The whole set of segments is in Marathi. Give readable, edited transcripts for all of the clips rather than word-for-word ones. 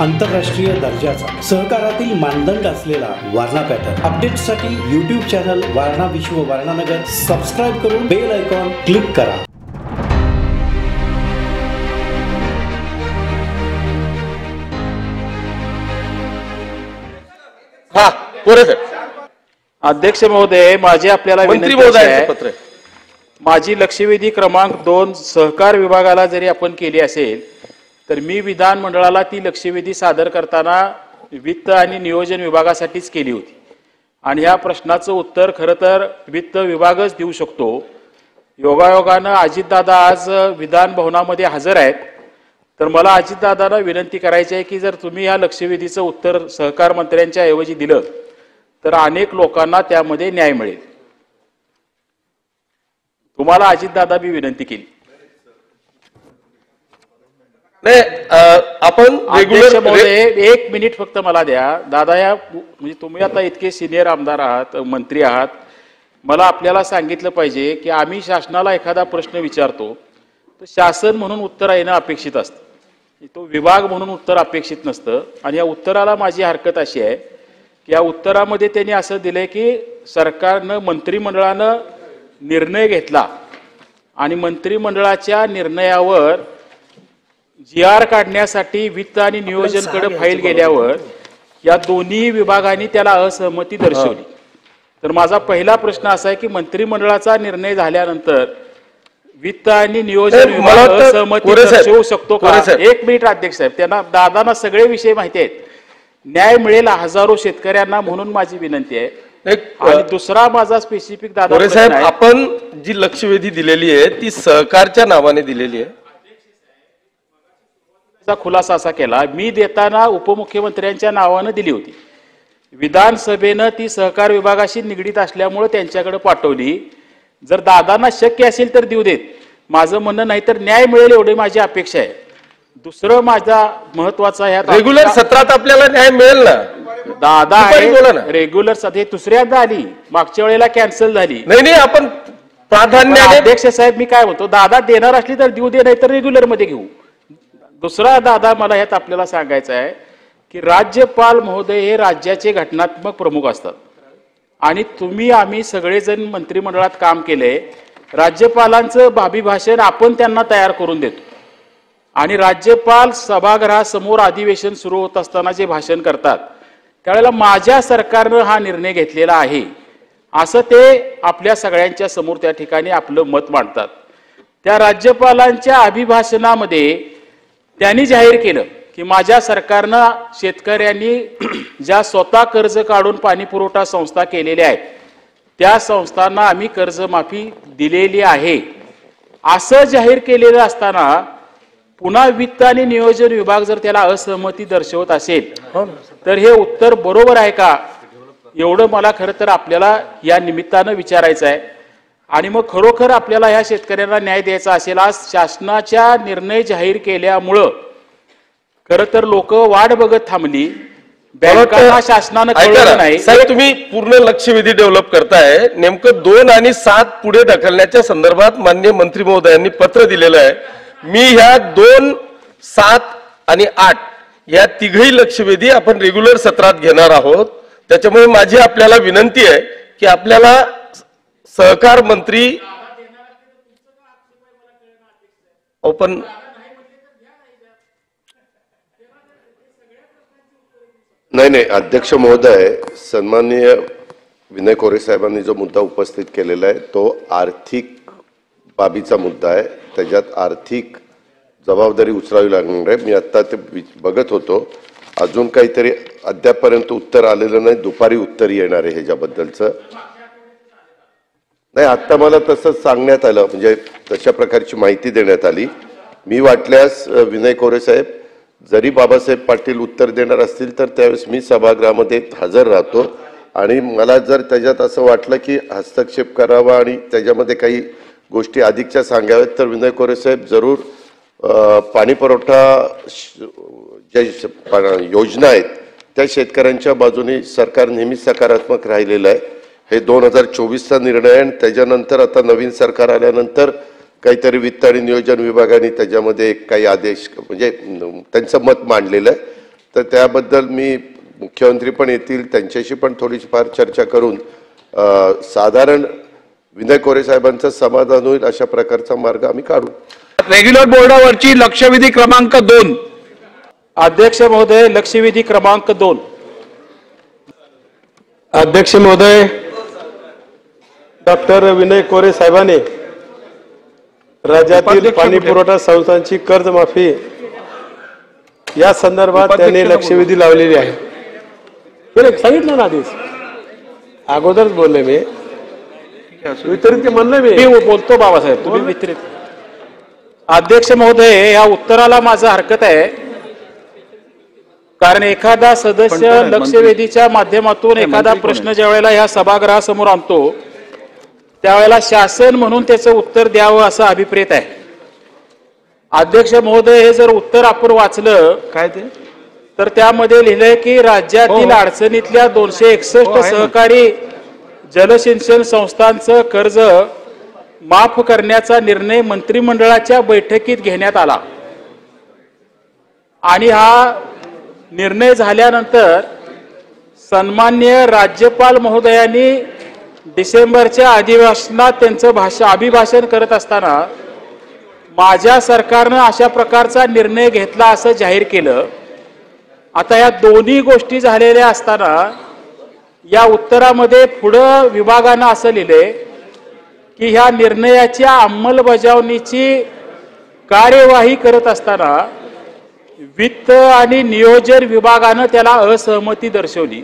आंतरराष्ट्रीय दर्जाचा सहकारातील मानदंड असलेला वारणा पॅटर्न अपडेट्ससाठी यूट्यूब चॅनल वारणा विश्व वारणानगर सबस्क्राइब करून बेल आयकॉन क्लिक करा। हा पुरे सर। अध्यक्ष महोदय, माझे आपल्याला मंत्री विनंती महोदयांचे पत्र आहे। माझी लक्षवेधी क्रमांक 2 सहकार विभागाला जरी आपण केली असेल तर मी विधानमंडळाला ती लक्षवेधी सादर करताना वित्त आणि नियोजन विभागासाठीच केली होती आणि ह्या प्रश्नाचं उत्तर खरं तर वित्त विभागच देऊ शकतो। योगायोगानं अजितदादा आज विधान भवनामध्ये हजर आहेत, तर मला अजितदादांना विनंती करायची आहे की जर तुम्ही या लक्षवेधीचं उत्तर सहकार मंत्र्यांच्या ऐवजी दिलं तर अनेक लोकांना त्यामध्ये न्याय मिळेल। तुम्हाला अजितदादा मी विनंती केली। नाही आपण रेग्युलर एक मिनिट फक्त मला द्या दादा। या म्हणजे तुम्ही आता इतके सिनियर आमदार आहात, मंत्री आहात, मला आपल्याला सांगितलं पाहिजे की आम्ही शासनाला एखादा प्रश्न विचारतो तर शासन म्हणून उत्तर येणं अपेक्षित असतं, तो विभाग म्हणून उत्तर अपेक्षित नसतं। आणि या उत्तराला माझी हरकत अशी आहे की या उत्तरामध्ये त्यांनी असं दिलंय की सरकारनं मंत्रिमंडळानं निर्णय घेतला आणि मंत्रिमंडळाच्या निर्णयावर GR काढण्यासाठी वित्त आणि नियोजनकडे फाईल गेल्यावर या दोन्ही विभागांनी त्याला असहमती दर्शवली। तर माझा पहिला प्रश्न असा आहे की मंत्रिमंडळाचा निर्णय झाल्यानंतर वित्त आणि नियोजन विभाग असहमती दर्शवू शकतो का? एक मिनिट अध्यक्ष साहेब, त्यांना दादांना सगळे विषय माहिती आहेत, न्याय मिळेल हजारो शेतकऱ्यांना म्हणून माझी विनंती आहे। आणि दुसरा माझा स्पेसिफिक दादा साहेब, आपण जी लक्षवेधी दिलेली आहे ती सहकारच्या नावाने दिलेली आहे। खुलासा असा केला, मी देताना उपमुख्यमंत्र्यांच्या नावाने दिली होती, विधानसभेनं ती सहकार विभागाशी निगडीत असल्यामुळे त्यांच्याकडे पाठवली। जर दादांना शक्य असेल तर देऊ देत, माझं म्हणणं नाही तर न्याय मिळेल एवढी माझी अपेक्षा आहे। दुसरं माझा महत्वाचा ह्या रेग्युलर सत्रात आपल्याला न्याय मिळेल ना दादा आहे। रेग्युलर सत्र दुसऱ्यांदा आली, मागच्या वेळेला कॅन्सल झाली। नाही आपण प्राधान्याने अध्यक्ष साहेब मी काय म्हणतो, दादा देणार असली तर देऊ दे, नाही तर रेग्युलर मध्ये घेऊ। दुसरा दादा मला ह्यात आपल्याला सांगायचं आहे की राज्यपाल महोदय हे राज्याचे घटनात्मक प्रमुख असतात आणि तुम्ही आम्ही सगळेजण मंत्रिमंडळात काम केले, राज्यपालांचं अभिभाषण आपण त्यांना तयार करून देतो आणि राज्यपाल सभागृहासमोर अधिवेशन सुरू होत असताना जे भाषण करतात त्यावेळेला माझ्या सरकारनं हा निर्णय घेतलेला आहे असं ते आपल्या सगळ्यांच्या समोर त्या ठिकाणी आपलं मत मांडतात। त्या राज्यपालांच्या अभिभाषणामध्ये त्यांनी जाहीर केलं की माझ्या सरकारनं शेतकऱ्यांनी ज्या स्वतः कर्ज काढून पाणी पुरवठा संस्था केलेल्या आहेत त्या संस्थांना आम्ही कर्जमाफी दिलेली आहे असं जाहीर केलेलं असताना पुन्हा वित्त आणि नियोजन विभाग जर त्याला असहमती दर्शवत असेल तर हे उत्तर बरोबर आहे का, एवढं मला खरं तर आपल्याला या निमित्तानं विचारायचं आहे। आणि मग खरोखर आपल्याला ह्या शेतकऱ्यांना न्याय द्यायचा असेल, आज शासनाच्या निर्णय जाहीर केल्यामुळं खरं तर लोक वाट बघत थांबली, बँकांना शासनानं कळवलं नाही। साहेब तुम्ही पूर्ण लक्षवेधी डेव्हलप करताय, नेमकं 2 आणि 7 पुढे ढकलण्याच्या संदर्भात माननीय मंत्री महोदयांनी पत्र दिलेलं आहे। मी ह्या 2, 7 आणि 8 या तिघही लक्षवेधी आपण रेग्युलर सत्रात घेणार आहोत। त्याच्यामुळे माझी आपल्याला विनंती आहे की आपल्याला सहकार मंत्री ओपन नाही अध्यक्ष महोदय, सन्माननीय विनय कोरे साहेबांनी जो मुद्दा उपस्थित केलेला आहे तो आर्थिक बाबीचा मुद्दा आहे, त्याच्यात आर्थिक जबाबदारी उचलावी लागणार आहे। मी आता ते बघत होतो, अजून काहीतरी अद्यापपर्यंत उत्तर आलेलं नाही, दुपारी उत्तर येणार आहे ह्याच्याबद्दलचं। नाही आता मला तसंच सांगण्यात आलं, म्हणजे तशा प्रकारची माहिती देण्यात आली। मी वाटल्यास विनय कोरे साहेब जरी बाबासाहेब पाटील उत्तर देणार असतील तर त्यावेळेस मी सभागृहामध्ये हजर राहतो आणि मला जर त्याच्यात असं वाटलं की हस्तक्षेप करावा आणि त्याच्यामध्ये काही गोष्टी अधिकच्या सांगाव्यात तर विनय कोरे साहेब जरूर पाणी पुरवठा ज्या योजना आहेत त्या शेतकऱ्यांच्या बाजूने सरकार नेहमी सकारात्मक राहिलेलं आहे। हे 2024चा निर्णय आहे आणि त्याच्यानंतर आता नवीन सरकार आल्यानंतर काहीतरी वित्त आणि नियोजन विभागाने त्याच्यामध्ये काही आदेश म्हणजे त्यांचं मत मांडलेलं आहे। तर त्याबद्दल मी मुख्यमंत्री पण येतील, त्यांच्याशी पण थोडीशी फार चर्चा करून साधारण विनय कोरे साहेबांचं समाधान होईल अशा प्रकारचा मार्ग आम्ही काढू. रेग्युलर बोर्डावरची लक्षवेधी क्रमांक 2. अध्यक्ष महोदय, लक्षवेधी क्रमांक 2. अध्यक्ष महोदय, डॉक्टर विनय कोरे साहेबांनी राज्यातील पाणी पुरवठा संस्थांची कर्जमाफी या संदर्भात त्यांनी लक्षवेधी लावलेली आहे. सांगितलं ना आधीच, अगोदरच बोलले मी. वितरित म्हणलं मी बोलतो बाबासाहेब, तुम्ही वितरित. अध्यक्ष महोदय, या उत्तराला माझा हरकत आहे, कारण एखादा सदस्य लक्षवेधीच्या माध्यमातून एखादा प्रश्न ज्या वेळेला ह्या सभागृहासमोर आणतो त्यावेळेला शासन म्हणून त्याचं उत्तर द्यावं असं अभिप्रेत आहे. अध्यक्ष महोदय, हे जर उत्तर आपण वाचलं काय ते, तर त्यामध्ये लिहिलंय की राज्यातील अडचणीतल्या 261 सहकारी जलसिंचन संस्थांचं कर्ज माफ करण्याचा निर्णय मंत्रिमंडळाच्या बैठकीत घेण्यात आला आणि हा निर्णय झाल्यानंतर सन्माननीय राज्यपाल महोदयांनी डिसेंबरच्या अधिवेशनात त्यांचं अभिभाषण करत असताना माझ्या सरकारनं अशा प्रकारचा निर्णय घेतला असं जाहीर केलं. आता या दोन्ही गोष्टी झालेल्या असताना या उत्तरामध्ये पुढं विभागानं असं लिहिलंय की ह्या निर्णयाच्या अंमलबजावणीची कार्यवाही करत असताना वित्त आणि नियोजन विभागानं त्याला असहमती दर्शवली.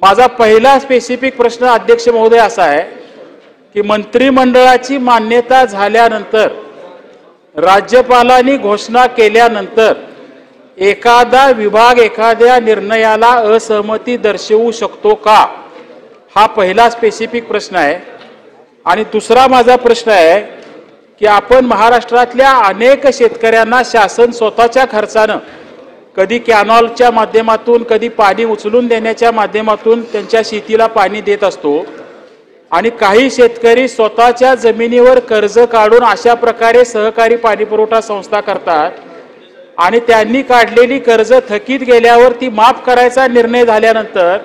माझा पहिला स्पेसिफिक प्रश्न अध्यक्ष महोदय असा आहे की मंत्रिमंडळाची मान्यता झाल्यानंतर राज्यपालांनी घोषणा केल्यानंतर एखादा विभाग एखाद्या निर्णयाला असहमती दर्शवू शकतो का, हा पहिला स्पेसिफिक प्रश्न आहे. आणि दुसरा माझा प्रश्न आहे की आपण महाराष्ट्रातल्या अनेक शेतकऱ्यांना शासन स्वतःच्या खर्चानं कधी कॅनॉलच्या माध्यमातून कधी पाणी उचलून देण्याच्या माध्यमातून त्यांच्या शेतीला पाणी देत असतो आणि काही शेतकरी स्वतःच्या जमिनीवर कर्ज काढून अशा प्रकारे सहकारी पाणी पुरवठा संस्था करतात आणि त्यांनी काढलेली कर्ज थकीत गेल्यावर ती माफ करायचा निर्णय झाल्यानंतर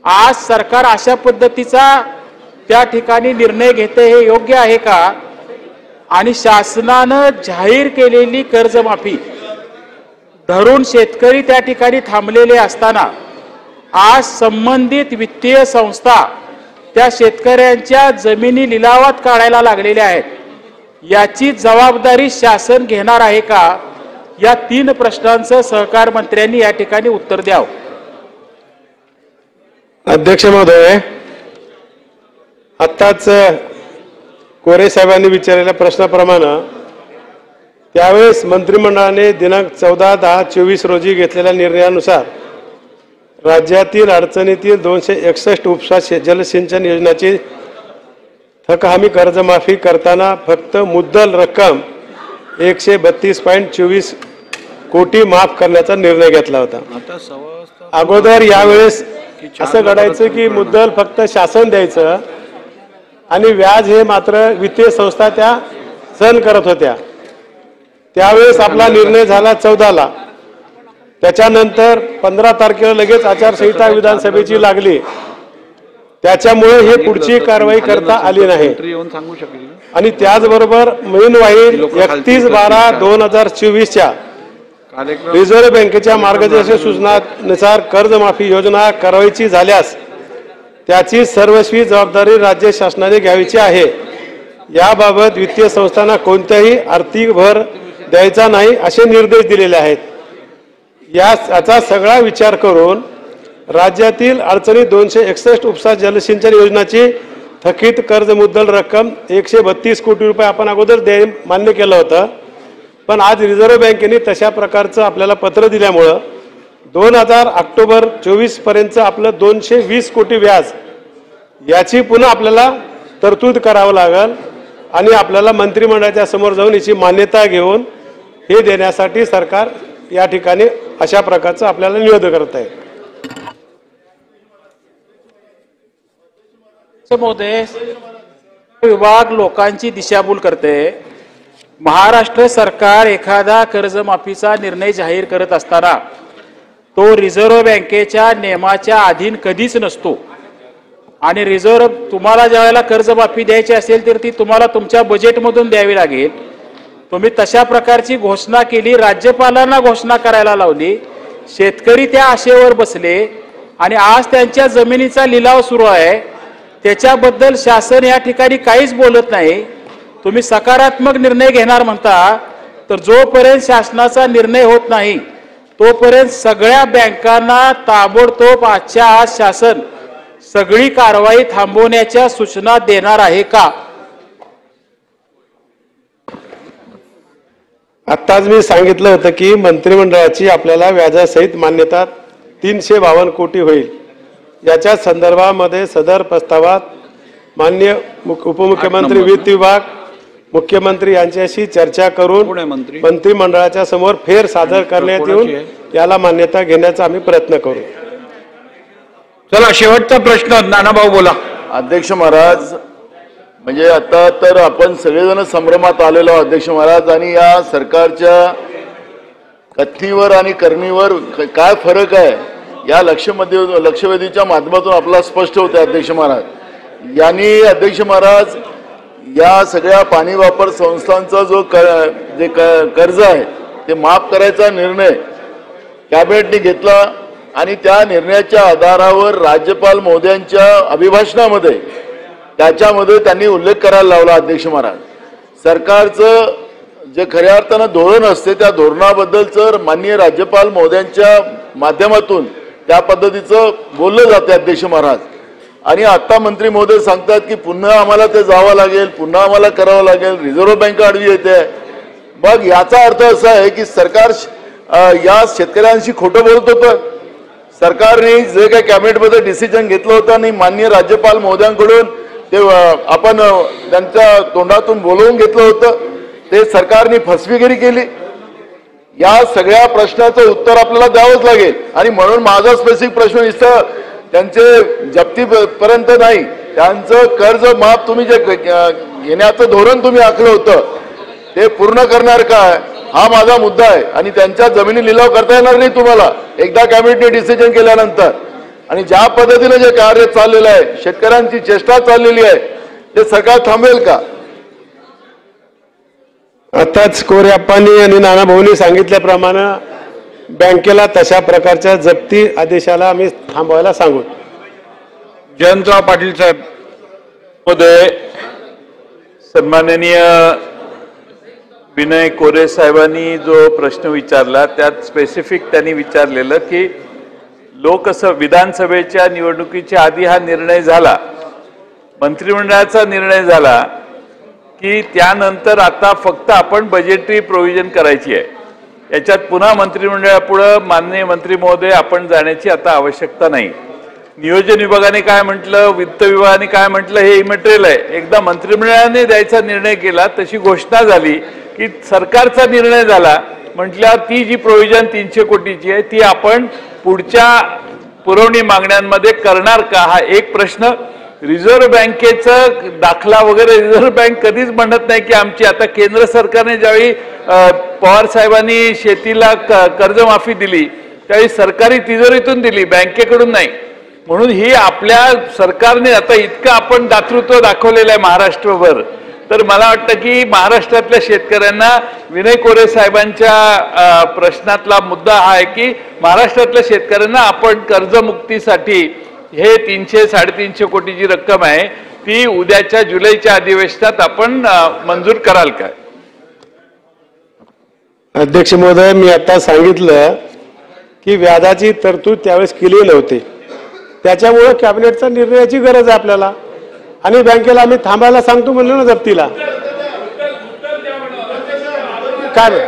आज सरकार अशा पद्धतीचा त्या ठिकाणी निर्णय घेते, हे योग्य आहे का? आणि शासनानं जाहीर केलेली कर्जमाफी धरून शेतकरी त्या ठिकाणी थांबलेले असताना आज संबंधित वित्तीय संस्था त्या शेतकऱ्यांच्या जमिनी लिलावात काढायला लागलेल्या आहेत, याची जबाबदारी शासन घेणार आहे का? या 3 प्रश्नांचं सहकार मंत्र्यांनी या ठिकाणी उत्तर द्यावं. अध्यक्ष महोदय, आत्ताच कोरे साहेबांनी विचारलेल्या प्रश्नाप्रमाणे त्यावेळेस मंत्रिमंडळाने दिनांक 14/10/24 रोजी घेतलेल्या निर्णयानुसार राज्यातील अडचणीतील 261 उपसा जलसिंचन योजनाची थक हमी कर्जमाफी करताना फक्त मुद्दल रक्कम 132.24 कोटी माफ करण्याचा निर्णय घेतला होता. अगोदर यावेळेस असं घडायचं की मुद्दल फक्त शासन द्यायचं आणि व्याज हे मात्र वित्तीय संस्था त्या सहन करत होत्या. त्यावेळेस आपला निर्णय झाला 14ला. त्याच्यानंतर 15 तारखेला लगेच आचारसंहिता विधानसभेची लागली. त्याच्यामुळे हे पुढची कारवाई करता आली नाही. आणि त्याचबरोबर मेनवाईल 31/12/2024च्या रिझर्व्ह बँकेच्या मार्गदर्शक सूचनांनुसार कर्जमाफी योजना करायची झाल्यास त्याची सर्वस्वी जबाबदारी राज्य शासनाने घ्यावीची आहे. याबाबत वित्तीय संस्थांना कोणत्याही आर्थिक भर द्यायचा नाही असे निर्देश दिलेले आहेत. याचा सगळा विचार करून राज्यातील अडचणी 261 उपसा जलसिंचन योजनाची थकीत कर्ज मुद्दल रक्कम 132 कोटी रुपये आपण अगोदर मान्य केलं होतं. पण आज रिझर्व्ह बँकेने तशा प्रकारचं आपल्याला पत्र दिल्यामुळं 2000 ऑक्टोबर 24 पर्यंत आपलं 220 कोटी व्याज याची पुन्हा आपल्याला तरतूद करावं लागेल आणि आपल्याला मंत्रिमंडळाच्या समोर जाऊन याची मान्यता घेऊन हे देण्यासाठी सरकार या ठिकाणी अशा प्रकारचं आपल्याला निवेदन करत आहे. महोदय, विभाग लोकांची दिशाभूल करते. महाराष्ट्र सरकार एखादा कर्जमाफीचा निर्णय जाहीर करत असताना तो रिझर्व्ह बँकेच्या नियमाच्या अधीन कधीच नसतो आणि रिझर्व्ह तुम्हाला ज्यावेळेला कर्जमाफी द्यायची असेल तर ती तुम्हाला तुमच्या बजेटमधून द्यावी लागेल. तुम्ही तशा प्रकारची घोषणा केली, राज्यपालांना घोषणा करायला लावली, शेतकरी त्या आशेवर बसले आणि आज त्यांच्या जमिनीचा लिलाव सुरू आहे. त्याच्याबद्दल शासन या ठिकाणी काहीच बोलत नाही. तुम्ही सकारात्मक निर्णय घेणार म्हणता, तर जोपर्यंत शासनाचा निर्णय होत नाही तोपर्यंत सगळ्या बँकांना ताबडतोब आजच्या आज शासन सगळी कारवाई थांबवण्याच्या सूचना देणार आहे का? आत्ताच मी सांगितलं होतं की मंत्रिमंडळाची आपल्याला व्याजासहित मान्यता 352 कोटी होईल. याच्या संदर्भामध्ये सदर प्रस्तावात माननीय उपमुख्यमंत्री वित्त विभाग, मुख्यमंत्री यांच्याशी चर्चा करून मंत्रिमंडळाच्या समोर फेर सादर करण्यात येऊन याला मान्यता घेण्याचा आम्ही प्रयत्न करू. चला शेवटचा प्रश्न नानाभाऊ बोला. अध्यक्ष महाराज, म्हणजे आता तर आपण सगळेजण संभ्रमात आलेलो अध्यक्ष महाराज, आणि या सरकारच्या कथनीवर आणि करणीवर काय फरक आहे या लक्षवेधीच्या माध्यमातून आपल्याला स्पष्ट होते अध्यक्ष महाराज. यांनी अध्यक्ष महाराज या सगळ्या पाणी वापर संस्थांचा जो कर्ज आहे ते माफ करायचा निर्णय कॅबिनेटने घेतला आणि त्या निर्णयाच्या आधारावर राज्यपाल महोदयांच्या अभिभाषणामध्ये त्याच्यामध्ये त्यांनी उल्लेख करायला लावला अध्यक्ष महाराज. सरकारचं जे खऱ्या अर्थानं धोरण असते त्या धोरणाबद्दल माननीय राज्यपाल महोदयांच्या माध्यमातून त्या पद्धतीचं बोललं जाते अध्यक्ष महाराज. आणि आता मंत्री महोदय सांगतात की पुन्हा आम्हाला ते जावं लागेल, पुन्हा आम्हाला करावं लागेल, रिझर्व्ह बँक आडवी येते. मग याचा अर्थ असा आहे की सरकार या शेतकऱ्यांशी खोटं बोलत होतं. सरकारने जे काही कॅबिनेटमध्ये डिसिजन घेतलं होतं आणि माननीय राज्यपाल महोदयांकडून ते आपण त्यांच्या तोंडातून बोलवून घेतलं होतं, ते सरकारने फसवेगिरी केली. या सगळ्या प्रश्नाचं उत्तर आपल्याला द्यावंच लागेल. आणि म्हणून माझा स्पेसिफिक प्रश्न नुसतं त्यांचे जप्तीपर्यंत नाही, त्यांचं कर्ज माफ तुम्ही जे घेण्याचं धोरण तुम्ही आखलं होतं ते पूर्ण करणार काय हा माझा मुद्दा आहे. आणि त्यांच्या जमिनी लिलाव करता येणार नाही तुम्हाला एकदा कॅबिनेटने डिसिजन केल्यानंतर. आणि ज्या पद्धतीने जे कार्य चाललेलं आहे, शेतकऱ्यांची चेष्टा चाललेली आहे, ते सरकार थांबवेल का? आताच कोरेप्पांनी आणि नानाभाऊंनी सांगितल्याप्रमाणे बँकेला तशा प्रकारच्या जप्ती आदेशाला आम्ही थांबवायला सांगू. जयंतराव पाटील साहेब. महोदय, सन्माननीय विनय कोरे साहेबांनी जो प्रश्न विचारला त्यात स्पेसिफिक त्यांनी विचारलेलं की विधानसभेच्या निवडणुकीच्या आधी हा निर्णय झाला, मंत्रिमंडळाचा निर्णय झाला की त्यानंतर आता फक्त आपण बजेटरी प्रोव्हिजन करायची आहे. याच्यात पुन्हा मंत्रिमंडळापुढे माननीय मंत्री महोदय आपण जाण्याची आता आवश्यकता नाही. नियोजन विभागाने काय म्हटलं, वित्त विभागाने काय म्हटलं हे इमटेरियल आहे. एकदा मंत्रिमंडळाने द्यायचा निर्णय केला, तशी घोषणा झाली की सरकारचा निर्णय झाला म्हटल्यावर ती जी प्रोव्हिजन 300 कोटीची आहे ती आपण पुढच्या पुरवणी मागण्यांमध्ये करणार का हा एक प्रश्न. रिझर्व्ह बँकेचं दाखला वगैरे रिझर्व्ह बँक कधीच म्हणत नाही की आमची. आता केंद्र सरकारने ज्यावेळी पवार साहेबांनी शेतीला कर्जमाफी दिली त्यावेळी सरकारी तिजोरीतून दिली, बँकेकडून नाही. म्हणून ही आपल्या सरकारने आता इतकं आपण दातृत्व दाखवलेलं आहे महाराष्ट्रभर. तर मला वाटतं की महाराष्ट्रातल्या शेतकऱ्यांना विनय कोरे साहेबांच्या प्रश्नातला मुद्दा हा आहे की महाराष्ट्रातल्या शेतकऱ्यांना आपण कर्जमुक्तीसाठी हे 300-350 कोटीची रक्कम आहे ती उद्याच्या जुलैच्या अधिवेशनात आपण मंजूर कराल काय? अध्यक्ष महोदय, मी आता सांगितलं की व्याजाची तरतूद त्यावेळेस केली नव्हती, त्याच्यामुळे कॅबिनेटचा निर्णयाची गरज आहे आपल्याला. आणि बँकेला आम्ही थांबायला सांगतो म्हणलो ना जप्तीला. काय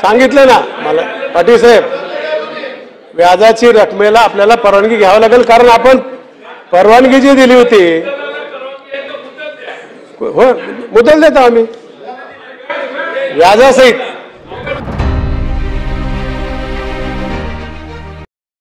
सांगितलं ना मला पाटील साहेब, व्याजाची रकमेला आपल्याला परवानगी घ्यावी लागेल, कारण आपण परवानगी जी दिली होती हो मुदल देतो आम्ही व्याजासहित.